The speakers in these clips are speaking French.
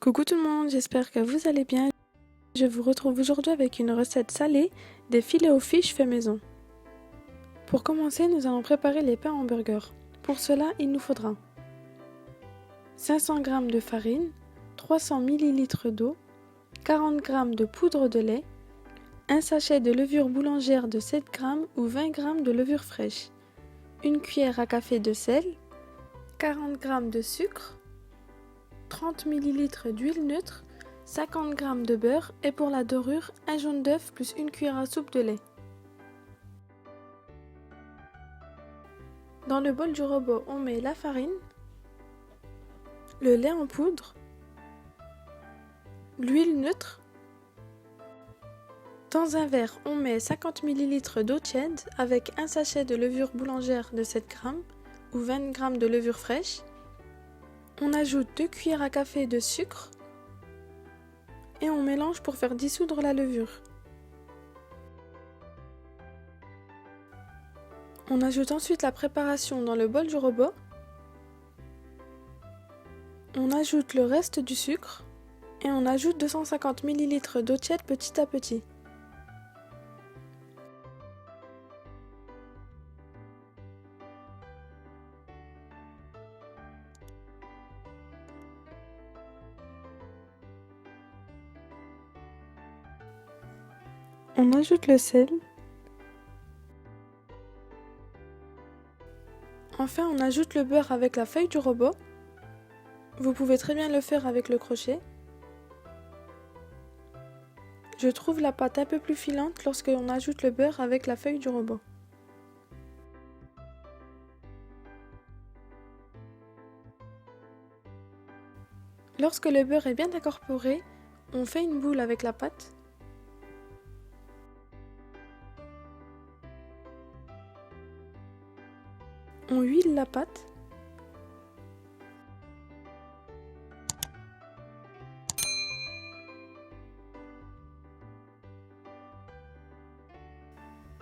Coucou tout le monde, j'espère que vous allez bien. Je vous retrouve aujourd'hui avec une recette salée des filets aux fiches fait maison. Pour commencer, nous allons préparer les pains hamburgers. Pour cela, il nous faudra 500 g de farine, 300 ml d'eau, 40 g de poudre de lait, un sachet de levure boulangère de 7 g ou 20 g de levure fraîche, une cuillère à café de sel, 40 g de sucre, 30 ml d'huile neutre, 50 g de beurre et pour la dorure, un jaune d'œuf plus une cuillère à soupe de lait. Dans le bol du robot, on met la farine, le lait en poudre, l'huile neutre. Dans un verre, on met 50 ml d'eau tiède avec un sachet de levure boulangère de 7 g ou 20 g de levure fraîche. On ajoute 2 cuillères à café de sucre et on mélange pour faire dissoudre la levure. On ajoute ensuite la préparation dans le bol du robot. On ajoute le reste du sucre et on ajoute 250 ml d'eau tiède petit à petit. On ajoute le sel. Enfin, on ajoute le beurre avec la feuille du robot. Vous pouvez très bien le faire avec le crochet. Je trouve la pâte un peu plus filante lorsque l'on ajoute le beurre avec la feuille du robot. Lorsque le beurre est bien incorporé, on fait une boule avec la pâte. On huile la pâte.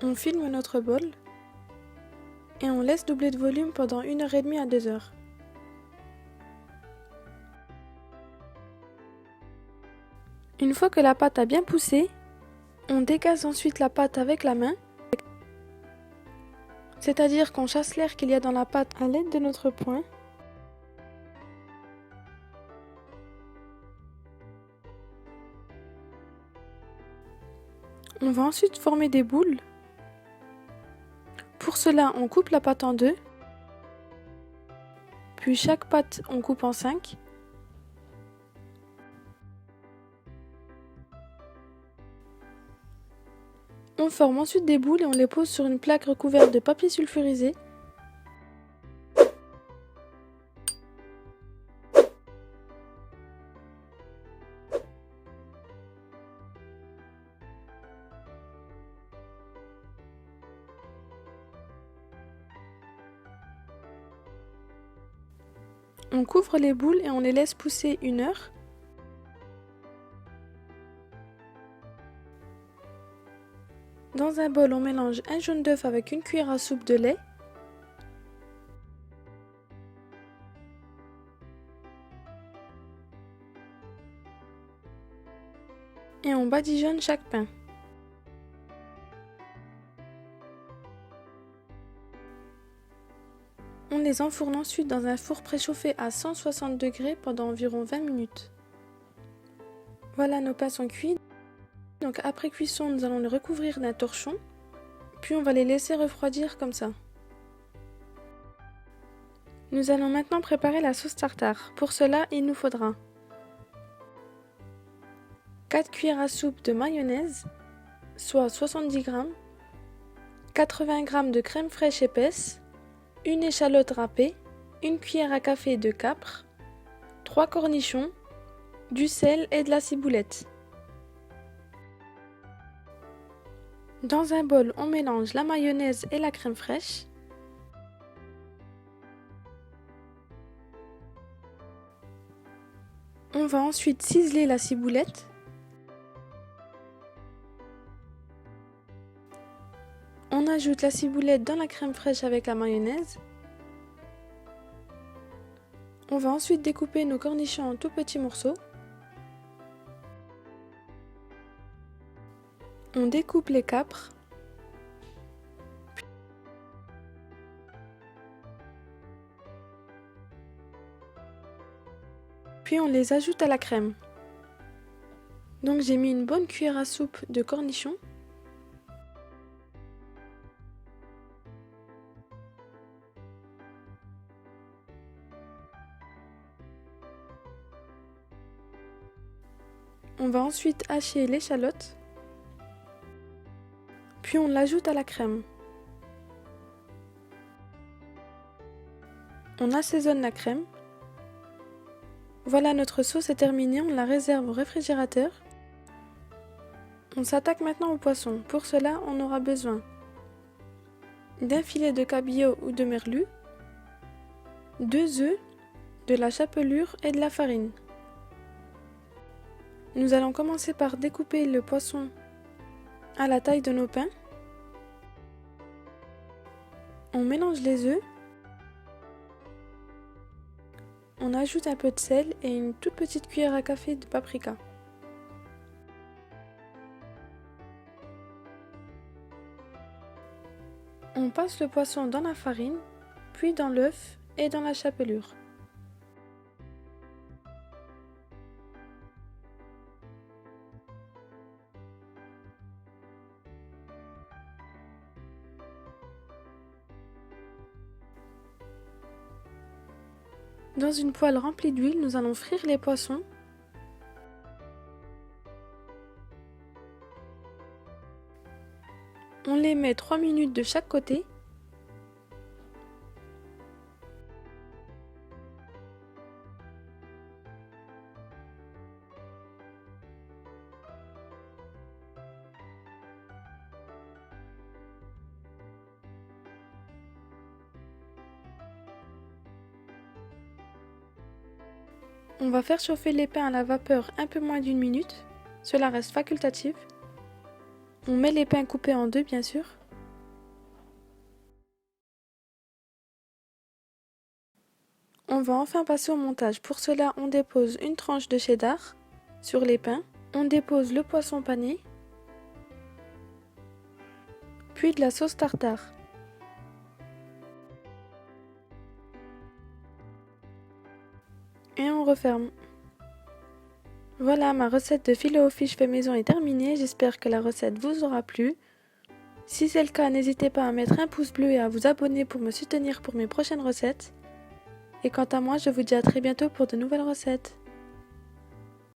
On filme notre bol et on laisse doubler de volume pendant 1h30 à 2 heures. Une fois que la pâte a bien poussé, on dégaze ensuite la pâte avec la main, c'est-à-dire qu'on chasse l'air qu'il y a dans la pâte à l'aide de notre poing. On va ensuite former des boules. Pour cela, on coupe la pâte en deux, puis chaque pâte on coupe en 5. On forme ensuite des boules et on les pose sur une plaque recouverte de papier sulfurisé. On couvre les boules et on les laisse pousser 1 heure. Dans un bol, on mélange un jaune d'œuf avec une cuillère à soupe de lait. Et on badigeonne chaque pain. On les enfourne ensuite dans un four préchauffé à 160 degrés pendant environ 20 minutes. Voilà, nos pains sont cuits. Donc après cuisson, nous allons les recouvrir d'un torchon, puis on va les laisser refroidir comme ça. Nous allons maintenant préparer la sauce tartare. Pour cela, il nous faudra 4 cuillères à soupe de mayonnaise, soit 70 g, 80 g de crème fraîche épaisse, une échalote râpée, une cuillère à café de capre, 3 cornichons, du sel et de la ciboulette. Dans un bol, on mélange la mayonnaise et la crème fraîche. On va ensuite ciseler la ciboulette. On ajoute la ciboulette dans la crème fraîche avec la mayonnaise. On va ensuite découper nos cornichons en tout petits morceaux. On découpe les capres. Puis on les ajoute à la crème. Donc j'ai mis une bonne cuillère à soupe de cornichons. On va ensuite hacher l'échalote. Puis on l'ajoute à la crème. On assaisonne la crème. Voilà, notre sauce est terminée, on la réserve au réfrigérateur. On s'attaque maintenant au poisson. Pour cela, on aura besoin d'un filet de cabillaud ou de merlu, 2 œufs, de la chapelure et de la farine. Nous allons commencer par découper le poisson à la taille de nos pains. On mélange les œufs. On ajoute un peu de sel et une toute petite cuillère à café de paprika. On passe le poisson dans la farine, puis dans l'œuf et dans la chapelure. Dans une poêle remplie d'huile, nous allons frire les poissons. On les met 3 minutes de chaque côté. On va faire chauffer les pains à la vapeur un peu moins d'1 minute. Cela reste facultatif. On met les pains coupés en deux, bien sûr. On va enfin passer au montage. Pour cela, on dépose une tranche de cheddar sur les pains. On dépose le poisson pané, puis de la sauce tartare. Et on referme. Voilà, ma recette de filet aux fiches fait maison est terminée. J'espère que la recette vous aura plu. Si c'est le cas, n'hésitez pas à mettre un pouce bleu et à vous abonner pour me soutenir pour mes prochaines recettes. Et quant à moi, je vous dis à très bientôt pour de nouvelles recettes.